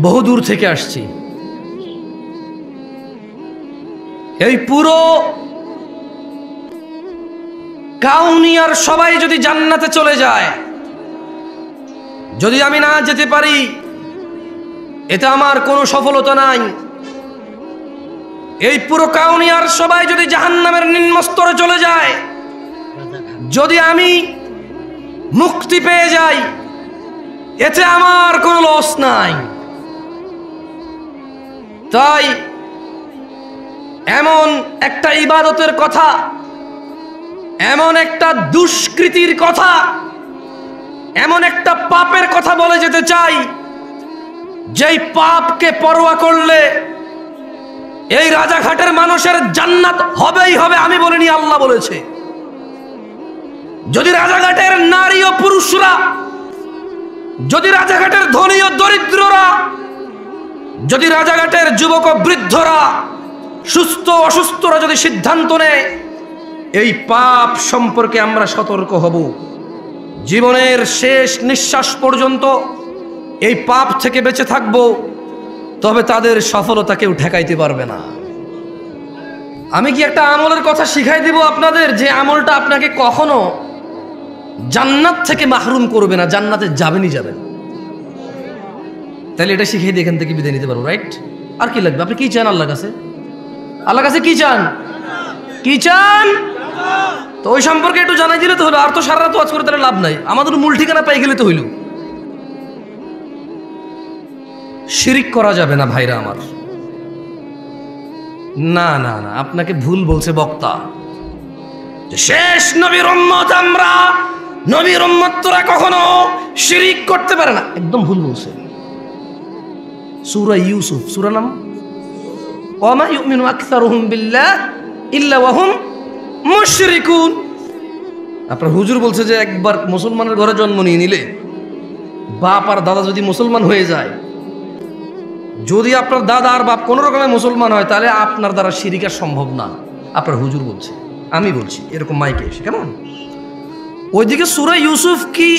বহুদূর থেকে আসছি। এই পুরো কাউনিয়ার সবাই যদি জান্নাতে চলে যায়, যদি আমি না যেতে পারি, এটা আমার কোনো সফলতা নাই। এই পুরো কাউনিয়ার সবাই যদি জাহান্নামের নিম্ন স্তরে চলে যায়, যদি আমি মুক্তি পেয়ে যাই, এতে আমার কোনো লস নাই। তাই এমন একটা ইবাদতের কথা, এমন একটা দুষ্কৃতির কথা, এমন একটা পাপের কথা বলে যেতে চাই, যেই পাপকে পরোয়া করলে এই রাজাঘাটের মানুষের জান্নাত হবেই হবে। আমি বলিনি, আল্লাহ বলেছে। যদি রাজাঘাটের নারী ও পুরুষরা, যদি রাজাঘাটের ধনী ও দরিদ্ররা, যদি রাজাঘাটের যুবক ও বৃদ্ধরা, সুস্থ অসুস্থরা যদি সিদ্ধান্ত নেয় এই পাপ সম্পর্কে আমরা সতর্ক হব, জীবনের শেষ নিঃশ্বাস পর্যন্ত এই পাপ থেকে বেঁচে থাকব, তবে তাদের সফলতা কেউ ঠেকাইতে পারবে না। আমি কি একটা আমলের কথা শিখাই দেব আপনাদের, যে আমলটা আপনাকে কখনো জান্নাত থেকে মাহরুম করবে না, জান্নাতে যাবেনই যাবেন। তাহলে এটা শিখিয়ে দিয়ে এখান থেকে বিদায় নিতে পারবো, রাইট? আর কি লাগবে? আপনি কি চান আল্লাহর কাছে? আল্লাহর কাছে কি চান? কি চান? তো ওই সম্পর্কে একটু জানাই দিলে তো হলো। আর তো সারা রাত ওয়াজ করে তাহলে লাভ নাই। আমাদের মূল ঠিকানা পাই গেলে তো হইল। শিরিক করা যাবে না ভাইরা আমার। না না না, আপনাকে ভুল বলছে বক্তা। শেষ নবীর উম্মত আমরা, নবীর উম্মত তোরা কখনো শিরিক করতে পারে না, একদম ভুল বলছে। সূরা ইউসুফ, সূরা নাম ওয়া মা ইউমিনু আকসারুহুম বিল্লাহ ইল্লা ওয়া হুম মুশরিকুন। আপনার হুজুর বলছে যে একবার মুসলমানের ঘরে জন্ম নিয়ে নিলে, বাপ আর দাদা যদি মুসলমান হয়ে যায়, যদি আপনার দাদা আর বাপ কোনো রকমের মুসলমান হয়, তাহলে আপনার দ্বারা শিরিক আর সম্ভব না। আপনার হুজুর বলছে, আমি বলছি এরকম মাইকে এসে, কেমন? ওইদিকে সূরা ইউসুফ কি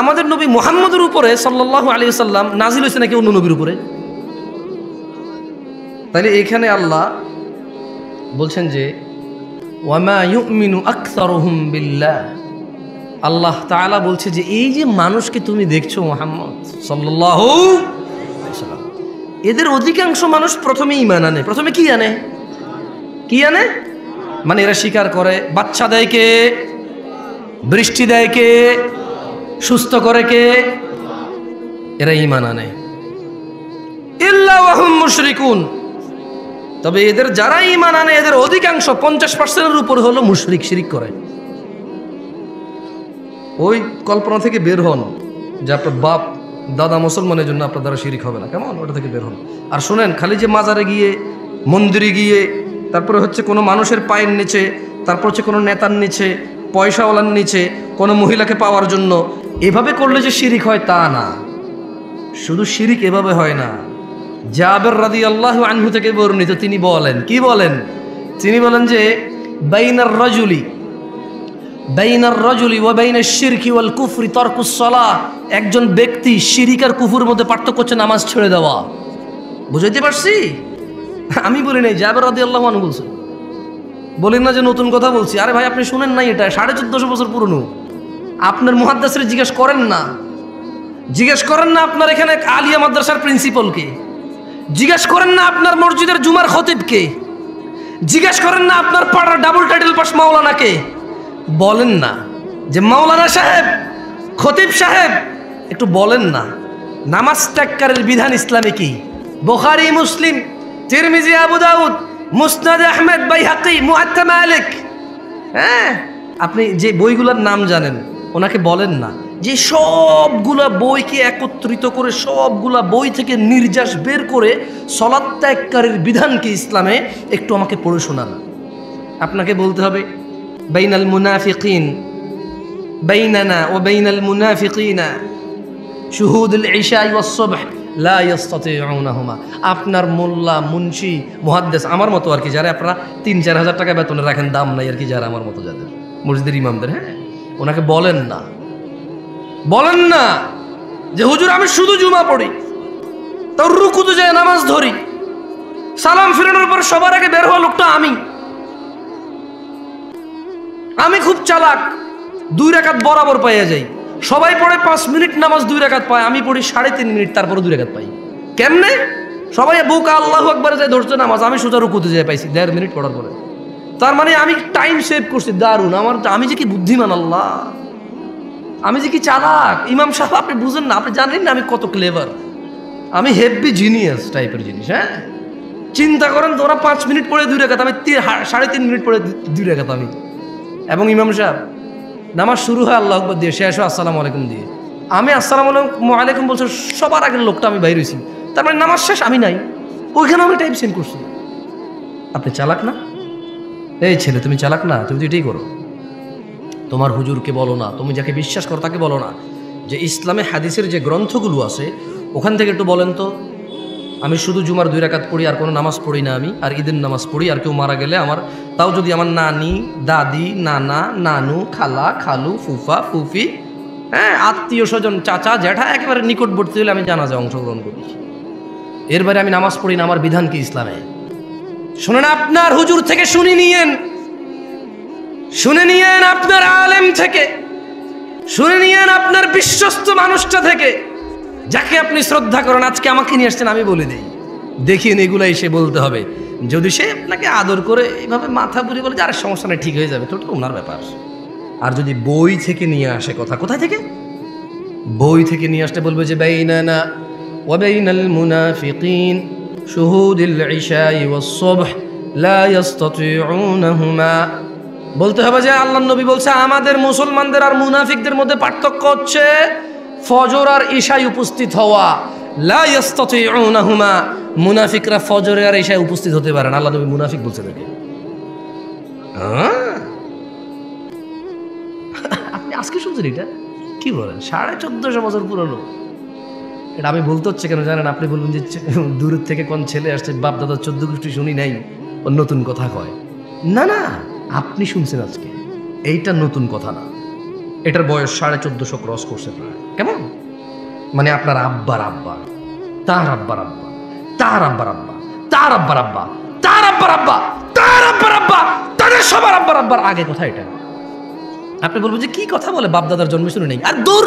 আমাদের নবী মুহাম্মদের উপরে সাল্লাল্লাহু আলাইহি ওয়াসাল্লাম নাজিল হয়েছে নাকি অন্য নবীর উপরে? তাহলে এখানে আল্লাহ বলছেন যে ওয়া মা ইউমিনু আকসারুহুম বিল্লাহ। আল্লাহ তাআলা বলছে যে এই যে মানুষকে তুমি দেখছো মুহাম্মদ সাল্লাল্লাহু আলাইহি ওয়াসাল্লাম, এদের অধিকাংশ মানুষ প্রথমে ঈমান আনে। প্রথমে কি আনে? কি আনে? মানে এরা স্বীকার করে বাচ্চা দেয় কে, বৃষ্টি দেয় কে, সুস্থ করে কে, এরা ঈমান আনে। ইল্লা ওয়া হুম মুশরিকুন। তবে এদের যারা ঈমান আনে, এদের অধিকাংশ 50%-এর উপর হলো মুশরিক, শিরিক করে। ওই কল্পনা থেকে বের হন যে আপনার বাপ দাদা মুসলমানের জন্য আপনার দ্বারা শিরিক হবে না, কেমন? ওটা থেকে বের হন। আর শুনেন, খালি যে মাজারে গিয়ে, মন্দিরে গিয়ে, তারপরে হচ্ছে কোনো মানুষের পায়ের নিচে, তারপর হচ্ছে কোনো নেতার নিচে, পয়সাওয়ালার নিচে, কোনো মহিলাকে পাওয়ার জন্য এভাবে করলে যে শিরিক হয় তা না। শুধু শিরিক এভাবে হয় না। জাবের রাদিয়াল্লাহু আনহু থেকে বর্ণিত, তিনি বলেন, কি বলেন? তিনি বলেন যে বাইনার রাজুলি ওয়া বাইনাশ শিরকি ওয়াল কুফরি তারকুস সালাহ। একজন ব্যক্তি শিরিক আর কুফরের মধ্যে পার্থক্য হচ্ছে নামাজ ছেড়ে দেওয়া। বুঝাইতে পারছি? আমি বলি নাই, জাবের রাদিয়াল্লাহু আনহু বলছেন। বলেন না যে নতুন কথা বলছি। আরে ভাই, আপনি শুনেন নাই, এটা 1450 বছর পুরনো। আপনার মুহাদ্দিসরে জিজ্ঞেস করেন না, জিজ্ঞেস করেন না আপনার এখানে আলিয়া মাদ্রাসার প্রিন্সিপালকে, জিজ্ঞেস করেন না আপনার মসজিদের জুমার খতিবকে, জিজ্ঞেস করেন না আপনার পাড়ার ডাবল টাইটেল পাস মাওলানাকে। বলেন না যে মাওলানা সাহেব, খতিব সাহেব, একটু বলেন না নামাজ ত্যাগকারীর বিধান ইসলামে কি? বুখারী, মুসলিম, তিরমিজি, আবু দাউদ, মুসনাদ আহমেদ, বাইহাকি, মুআত্তা মালিক। হ্যাঁ, আপনি যে বইগুলোর নাম জানেন, ওনাকে বলেন না যে সবগুলা বইকে একত্রিত করে, সবগুলা বই থেকে নির্যাস বের করে সালাত ত্যাগকারীর বিধান কি ইসলামে একটু আমাকে পড়ে শোনান। আপনাকে বলতে হবে বাইনাল মুনাফিকিন, বাইনানা ওয়া বাইনাল মুনাফিকিনা শুহুদুল ইশা ওয়াস সুবহ লা ইস্তাতিউনাহুমা। আপনার মোল্লা, মুন্সি, মুহাদ্দিস আমার মতো আর কি, যারা আপনারা 3-4 হাজার টাকা বেতনে রাখেন, দাম নাই আর কি, যারা আমার মতো যাদের মসজিদের ইমামদের, হ্যাঁ, ওনাকে বলেন না, বলেন না যে হুজুর আমি শুধু জুমা পড়ি, তাও রুকুতে যায় নামাজ ধরি, সালাম ফিরানোর পর সবার আগে বের হওয়া লোকটা আমি খুব চালাক, 2 রাকাত বরাবর পাইয়া যাই। সবাই পড়ে 5 মিনিট নামাজ 2 রাকাত পায়, আমি পড়ি 3.5 মিনিট, তারপরে 2 রাকাত পাই। কেমনে? সবাই বুকা আল্লাহু আকবার যায় ধরছে নামাজ, আমি সোজা রুকুতে যাই পাইছি 1.5 মিনিট পড়ার পরে। তার মানে আমি টাইম সেভ করছি, দারুণ। আমি যে কি বুদ্ধিমান, আল্লাহ, আমি যে কি চালাক। ইমাম সাহেব আপনি বুঝেন না, আপনি জানেন না আমি কত ক্লেভার, আমি হেভি জিনিয়াস টাইপের জিনিস। হ্যাঁ, চিন্তা করেন, তোরা 5 মিনিট পড়ে 2 রাকাত, আমি 3.5 মিনিট পড়ে 2 রাকাত আমি। এবং ইমাম সাহেব নামাজ শুরু হয় আল্লাহু আকবার দিয়ে, শেষ হয় আসসালামু আলাইকুম দিয়ে। আমি আসসালামু আলাইকুম বলছি, সবার আগের লোকটা আমি বাইরে হয়েছি, তার মানে নামাজ শেষ, আমি নাই ওইখানে, আমি টাইম সেন্ড করছি। আপনি চালাক না? এই ছেলে, তুমি চালাক না? তুমি তো এটাই করো। তোমার হুজুরকে বলো না, তুমি যাকে বিশ্বাস করো তাকে বলো না যে ইসলামে হাদিসের যে গ্রন্থগুলো আছে ওখান থেকে একটু বলেন তো, আমি শুধু জুমার 2 রাকাত পড়ি, আর কোনো নামাজ পড়ি না আমি, আর ঈদের নামাজ পড়ি, আর কেউ মারা গেলে আমার, তাও যদি আমার নানি, দাদি, নানা, নানু, খালা, খালু, ফুফা, ফুফি, হ্যাঁ, আত্মীয় স্বজন, চাচা, জ্যাঠা, একেবারে নিকটবর্তী হলে আমি জানাজায় অংশগ্রহণ করি, এর বাইরে আমি নামাজ পড়ি না। আমার বিধান কি ইসলামে? শুনেন, আপনার হুজুর থেকে শুনে নিয়েন, আপনার আলেম থেকে শুনে নিয়েন, আপনার বিশ্বস্ত মানুষটা থেকে, যাকে আপনি শ্রদ্ধা করেন। আজকে আমাকে নিয়ে আসছেন, আমি বলে দিই, দেখিয়ে এগুলো এসে বলতে হবে। যদি সে আপনাকে আদর করে এইভাবে মাথা বুড়ি বলে যে আরে সমস্যা নেই, ঠিক হয়ে যাবে, তো ওনার ব্যাপার। আর যদি বই থেকে নিয়ে আসে কথা, কোথায় থেকে? বই থেকে নিয়ে আসতে বলবে যে বাইনানা ওয়া বাইনাল মুনাফিকিন শুহুদুল ইশাই ওয়াস সুবহ লা ইস্তাতিউনাহুমা। বলতে হবে যে আল্লাহর নবী বলছে আমাদের মুসলমানদের আর মুনাফিকদের মধ্যে পার্থক্য হচ্ছে ফজর আর ইশায় উপস্থিত হওয়া। লা ইস্তাতিউনাহুমা, মুনাফিকরা ফজরে আর ইশায় উপস্থিত হতে পারে না। আল্লাহর নবী মুনাফিক বলছে নাকি? আপনি আজকে শুনছেন এটা? কি বলেন? 1450 বছর পুরনো। এটা আমি বলতে হচ্ছে কেন জানেন? আপনি বলবেন যে দূর থেকে কোন ছেলে আসছে, বাপ দাদা 14 গোষ্ঠী শুনি নাই, ও নতুন কথা কয়। না না, আপনি শুনছেন আজকে, এইটা নতুন কথা না। এটার বয়স 1450 ক্রস করছে প্রায়। কেমন? মানে আপনার আব্বার আব্বা, তার আব্বার আব্বা, তার আব্বার আব্বা, তার আব্বার আব্বা, তার আব্বার আব্বা, তার আব্বার আব্বা, তাদের সবার আব্বার আব্বার আগে কথা এটা। আপনি বলবেন যে কি কথা বলে, বাপ দাদার জন্ম শুনে নেই। আর দূর,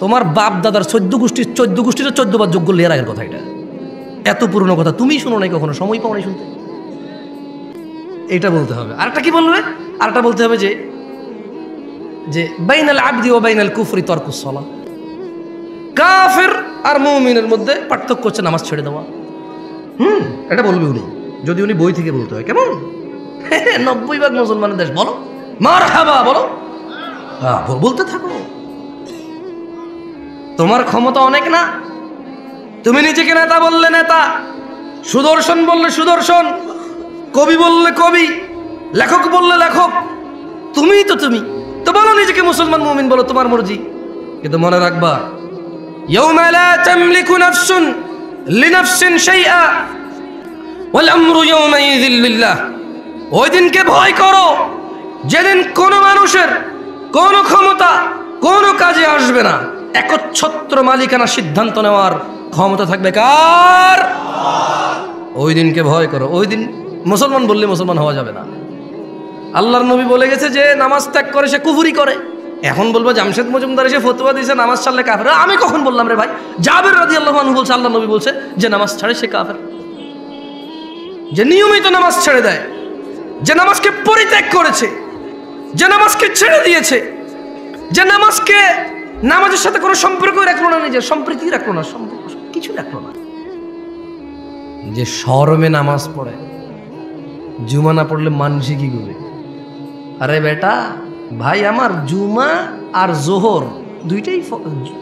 তোমার বাপ দাদার 14 গোষ্ঠীর 14 বার যোগ্য লেয়ার আগের কথা এটা। এত পুরনো কথা তুমি শুনো নাই কখনো, সময় পাও নাই শুনতে। এটা বলতে হবে। আরেকটা কি বলবে? আরেকটা বলতে হবে যে বাইনাল আবদি ওয়া বাইনাল কুফরি তারকুস সালাহ, কাফের আর মুমিনের মধ্যে পার্থক্য হচ্ছে নামাজ ছেড়ে দেওয়া। এটা বলবে উনি, যদি উনি বই থেকে বলতে হয়। কেমন? 90 ভাগ মুসলমানের দেশ, বলো মারহাবা, বলো, বলতে থাকো। তোমার ক্ষমতা অনেক না, তুমি নিজেকে নেতা বললে নেতা, সুদর্শন বললে সুদর্শন, কবি বললে কবি, লেখক বললে লেখক, তুমি তো বলো নিজেকে মুসলমান মুমিন, বলো, তোমার মর্জি। কিন্তু মনে রাখবা, ইয়াউমা লা তামলিকু নাফসুন লিনাফসিন শাইআ ওয়াল আমরু ইয়াউমাইযিল লিল্লাহ। ওই দিনকে ভয় করো যেদিন কোনো মানুষের কোনো ক্ষমতা কোনো কাজে আসবে না। একচ্ছত্র মালিকানা সিদ্ধান্ত নেওয়ার ক্ষমতা থাকবে কার? ওই দিনকে ভয় করো। ওই দিন মুসলমান বললে মুসলমান হওয়া যাবে না। আল্লাহর নবী বলে গেছে যে নামাজ ত্যাগ করে সে কুফরি করে। এখন বলবো জামশেদ মজুমদার এসে ফতোয়া দিয়েছে নামাজ ছাড়লে কাফের। আমি কখন বললাম রে ভাই? জাবের রাদিয়াল্লাহু আনহু বলছে আল্লাহর নবী বলছে যে নামাজ ছাড়ে সে কাফের। যে নিয়মিত নামাজ ছেড়ে দেয়, যে নামাজকে পরিত্যাগ করেছে, যে নামাজকে ছেড়ে দিয়েছে, যে নামাজের সাথে কোনো সম্পর্ক রাখলো না, নিজের সম্প্রীতি রাখলো না, সম্পর্ক কিছু রাখলো না, যে শরমে নামাজ পড়ে, জুমা না পড়লে মানুষ কি করবে? আরে বেটা ভাই আমার, জুমা আর জোহর দুইটাই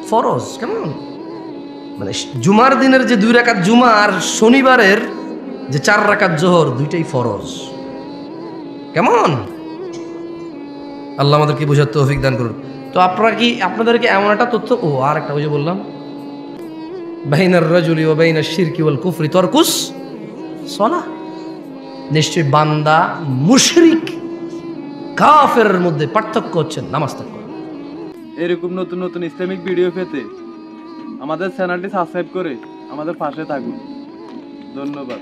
ফরজ। কেমন? মানে জুমার দিনের যে 2 রাকাত জুমা আর শনিবারের যে 4 রাকাত জোহর, দুইটাই ফরজ। কেমন? আল্লাহ আমাদেরকে বোঝার তৌফিক দান করুন। তো আপনাদেরকে এমন একটা তথ্য, আর একটা ওই যে বললাম, বাইনার রাজুলি ওয়া বাইনাশ শিরকি ওয়াল কুফরি তারকুস সালাহ। নিশ্চয়ই বান্দা মুশরিক কাফেরের মধ্যে পার্থক্য হচ্ছে নামাজ ত্যাগ করা। এরকম নতুন নতুন ইসলামিক ভিডিও পেতে আমাদের চ্যানেলটি সাবস্ক্রাইব করে আমাদের পাশে থাকুন। ধন্যবাদ।